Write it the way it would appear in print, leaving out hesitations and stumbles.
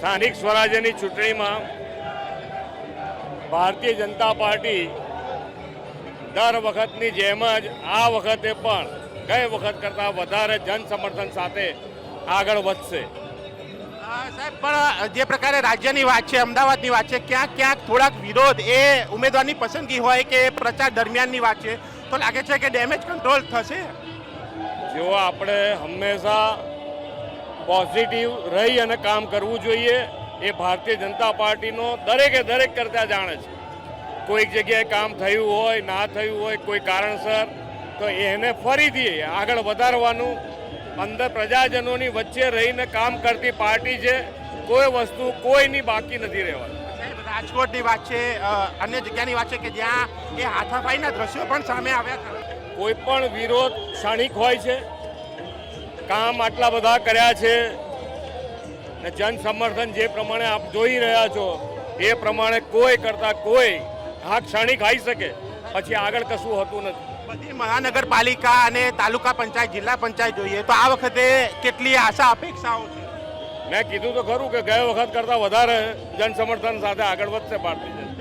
સ્થાનિક સ્વરાજ્યની ચૂંટણીમાં ભારતીય જનતા પાર્ટી દર વખતની જેમ જ આ વખતે પણ ગઈ વખત કરતાં વધારે જનસમર્થન સાથે આગળ વધશે. સાહેબ, પણ જે પ્રકારે રાજ્યની વાત છે, અમદાવાદની વાત છે, ક્યાંક ક્યાંક થોડાક વિરોધ એ ઉમેદવારની પસંદગી હોય કે પ્રચાર દરમિયાનની વાત છે, તો લાગે છે કે ડેમેજ કંટ્રોલ થશે. જો આપણે હંમેશા પોઝિટિવ રહી અને કામ કરવું જોઈએ, એ ભારતીય જનતા પાર્ટીનો દરેક કરતા જાણે છે. કોઈક જગ્યાએ કામ થયું હોય, ના થયું હોય, કોઈ કારણસર, તો એને ફરીથી આગળ વધારવાનું અંદર પ્રજાજનોની વચ્ચે રહીને કામ કરતી પાર્ટી છે. કોઈ વસ્તુ કોઈની બાકી નથી રહેવાની. રાજકોટની વાત છે, અન્ય જગ્યાની વાત છે કે જ્યાં એ હાથાપાઈના દ્રશ્યો પણ સામે આવ્યા હતા. કોઈ પણ વિરોધ ક્ષણિક હોય છે. કામ આટલા બધા કર્યા છે ને જન સમર્થન જે પ્રમાણે આપ જોઈ રહ્યા છો એ પ્રમાણે કોઈ કરતા કોઈ હા ક્ષણિક આવી શકે, પછી આગળ કશું હોતું નથી. બધી મહાનગરપાલિકા અને તાલુકા પંચાયત, જિલ્લા પંચાયત જોઈએ તો આ વખતે કેટલી આશા અપેક્ષાઓ છે? મેં કીધું તો ખરું કે ગયા વખત કરતાં વધારે જન સમર્થન સાથે આગળ વધશે ભારતીય જનતા.